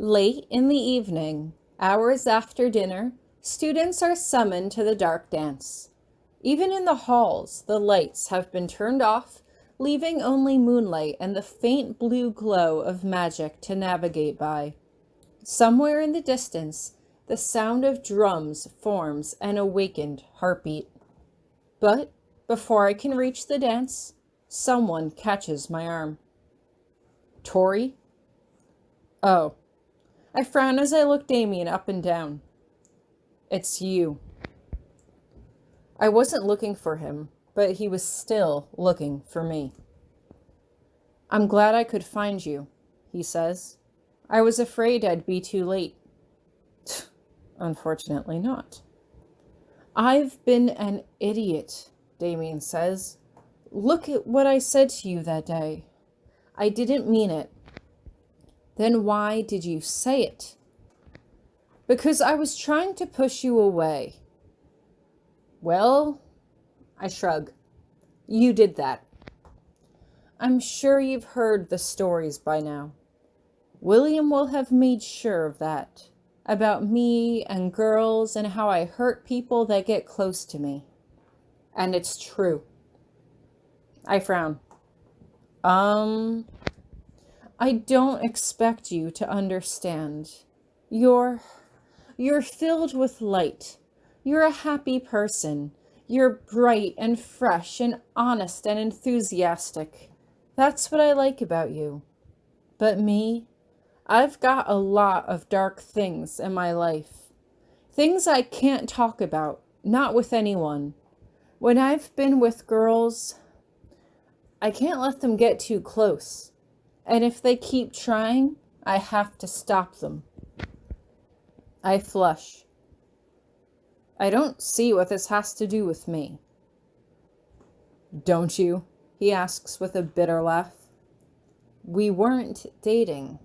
Late in the evening, hours after dinner, students are summoned to the dark dance. Even in the halls, the lights have been turned off, leaving only moonlight and the faint blue glow of magic to navigate by. Somewhere in the distance, the sound of drums forms an awakened heartbeat. But before I can reach the dance, someone catches my arm. Tori? Oh. I frown as I look Damien up and down. It's you. I wasn't looking for him, but he was still looking for me. I'm glad I could find you, he says. I was afraid I'd be too late. Unfortunately not. I've been an idiot, Damien says. Look at what I said to you that day. I didn't mean it. Then why did you say it? Because I was trying to push you away. Well, I shrug. You did that. I'm sure you've heard the stories by now. William will have made sure of that. About me and girls and how I hurt people that get close to me. And it's true. I frown. I don't expect you to understand. You're filled with light. You're a happy person. You're bright and fresh and honest and enthusiastic. That's what I like about you. But me, I've got a lot of dark things in my life. Things I can't talk about, not with anyone. When I've been with girls, I can't let them get too close. And if they keep trying, I have to stop them. I flush. I don't see what this has to do with me. Don't you? He asks with a bitter laugh. We weren't dating.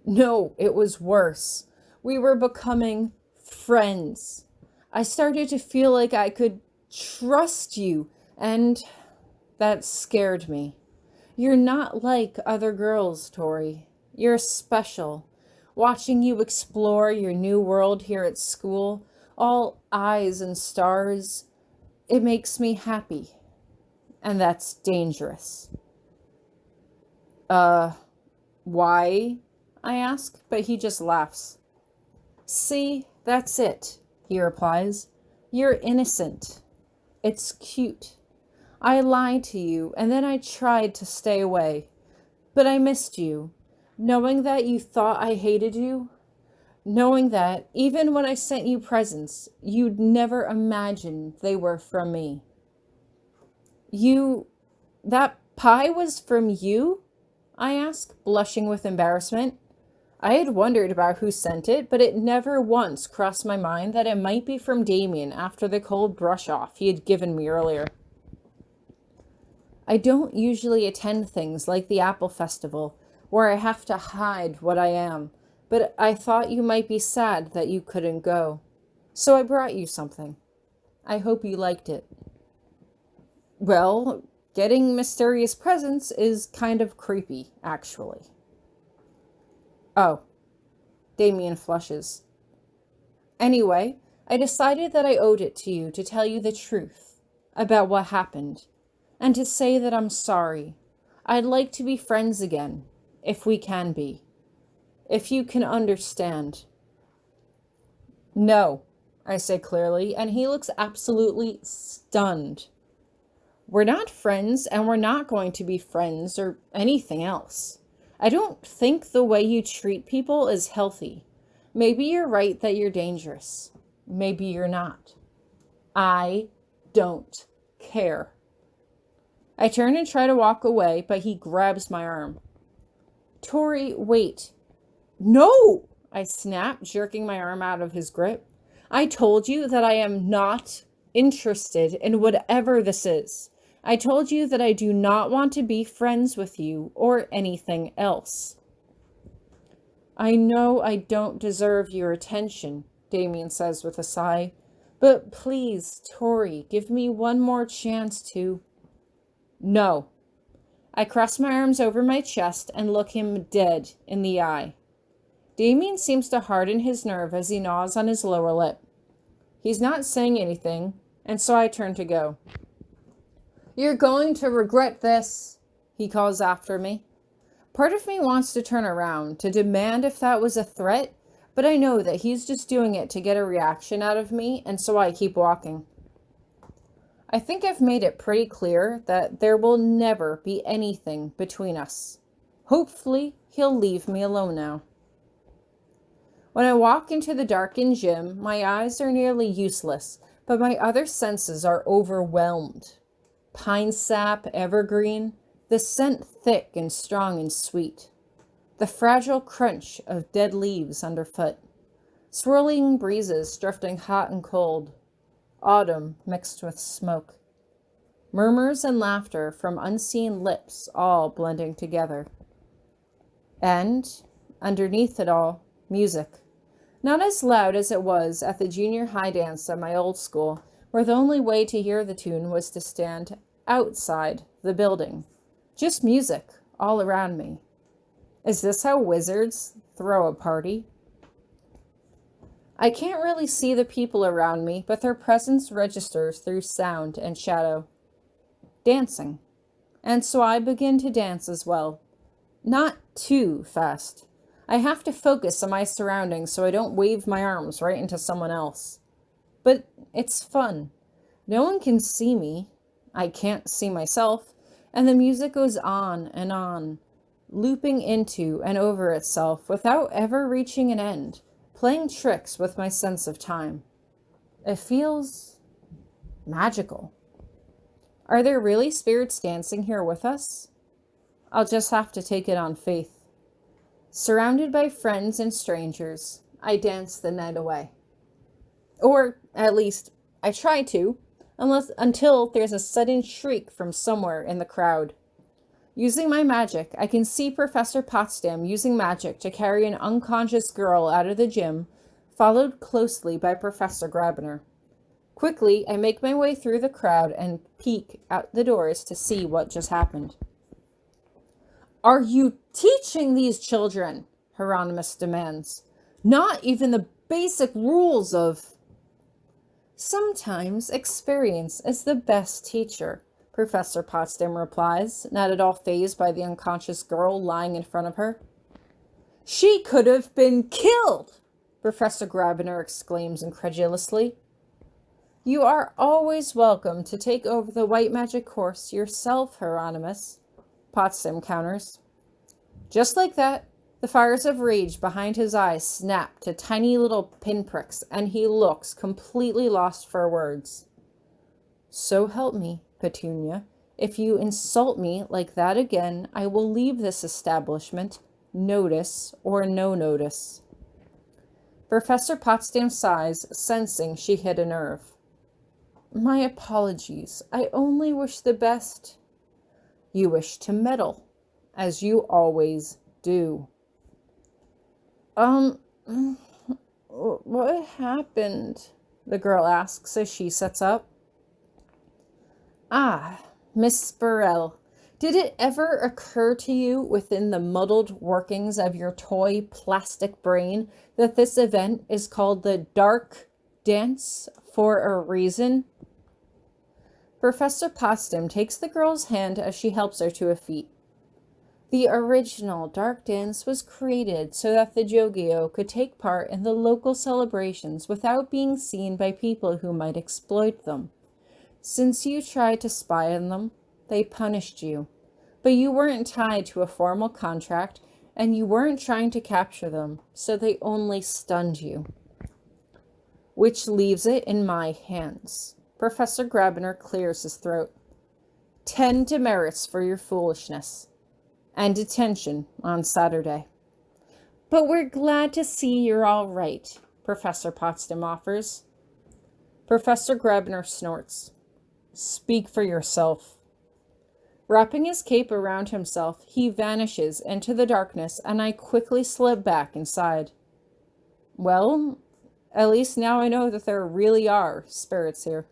No, it was worse. We were becoming friends. I started to feel like I could trust you, and that scared me. You're not like other girls, Tori. You're special. Watching you explore your new world here at school, all eyes and stars, it makes me happy. And that's dangerous. Why? I ask, but he just laughs. See, that's it, he replies. You're innocent. It's cute. I lied to you, and then I tried to stay away. But I missed you, knowing that you thought I hated you. Knowing that, even when I sent you presents, you'd never imagine they were from me. That pie was from you? I ask, blushing with embarrassment. I had wondered about who sent it, but it never once crossed my mind that it might be from Damien after the cold brush-off he had given me earlier. I don't usually attend things like the Apple Festival, where I have to hide what I am, but I thought you might be sad that you couldn't go. So I brought you something. I hope you liked it. Well, getting mysterious presents is kind of creepy, actually. Oh, Damien flushes. Anyway, I decided that I owed it to you to tell you the truth about what happened. And to say that I'm sorry. I'd like to be friends again, if we can be. If you can understand. No, I say clearly, and he looks absolutely stunned. We're not friends, and we're not going to be friends or anything else. I don't think the way you treat people is healthy. Maybe you're right that you're dangerous. Maybe you're not. I don't care. I turn and try to walk away, but he grabs my arm. Tori, wait. No, I snap, jerking my arm out of his grip. I told you that I am not interested in whatever this is. I told you that I do not want to be friends with you or anything else. I know I don't deserve your attention, Damien says with a sigh. But please, Tori, give me one more chance to... No. I cross my arms over my chest and look him dead in the eye. Damien seems to harden his nerve as he gnaws on his lower lip. He's not saying anything, and so I turn to go. "You're going to regret this," he calls after me. Part of me wants to turn around, to demand if that was a threat, but I know that he's just doing it to get a reaction out of me, and so I keep walking. I think I've made it pretty clear that there will never be anything between us. Hopefully, he'll leave me alone now. When I walk into the darkened gym, my eyes are nearly useless, but my other senses are overwhelmed. Pine sap, evergreen, the scent thick and strong and sweet. The fragile crunch of dead leaves underfoot. Swirling breezes drifting hot and cold. Autumn mixed with smoke. Murmurs and laughter from unseen lips all blending together. And, underneath it all, music. Not as loud as it was at the junior high dance at my old school, where the only way to hear the tune was to stand outside the building. Just music all around me. Is this how wizards throw a party? I can't really see the people around me, but their presence registers through sound and shadow. Dancing. And so I begin to dance as well. Not too fast. I have to focus on my surroundings so I don't wave my arms right into someone else. But it's fun. No one can see me. I can't see myself. And the music goes on, looping into and over itself without ever reaching an end, playing tricks with my sense of time. It feels magical. Are there really spirits dancing here with us? I'll just have to take it on faith. Surrounded by friends and strangers, I dance the night away. Or, at least, I try to, until there's a sudden shriek from somewhere in the crowd. Using my magic, I can see Professor Potsdam using magic to carry an unconscious girl out of the gym, followed closely by Professor Grabiner. Quickly, I make my way through the crowd and peek out the doors to see what just happened. "Are you teaching these children?" Hieronymous demands. "Not even the basic rules of—" "Sometimes experience is the best teacher," Professor Potsdam replies, not at all fazed by the unconscious girl lying in front of her. "She could have been killed!" Professor Grabiner exclaims incredulously. "You are always welcome to take over the white magic course yourself, Hieronymous," Potsdam counters. Just like that, the fires of rage behind his eyes snap to tiny little pinpricks, and he looks completely lost for words. "So help me, Petunia, if you insult me like that again, I will leave this establishment, notice or no notice." Professor Potsdam sighs, sensing she hit a nerve. "My apologies. I only wish the best." "You wish to meddle, as you always do." What happened?" the girl asks as she sits up. "Ah, Miss Spurrell, did it ever occur to you within the muddled workings of your toy plastic brain that this event is called the Dark Dance for a reason?" Professor Potsdam takes the girl's hand as she helps her to her feet. "The original Dark Dance was created so that the Jogyo could take part in the local celebrations without being seen by people who might exploit them. Since you tried to spy on them, they punished you. But you weren't tied to a formal contract, and you weren't trying to capture them, so they only stunned you. Which leaves it in my hands." Professor Grabiner clears his throat. 10 demerits for your foolishness. And detention on Saturday. "But we're glad to see you're all right," Professor Potsdam offers. Professor Grabiner snorts. "Speak for yourself." Wrapping his cape around himself, he vanishes into the darkness, and I quickly slip back inside. Well, at least now I know that there really are spirits here.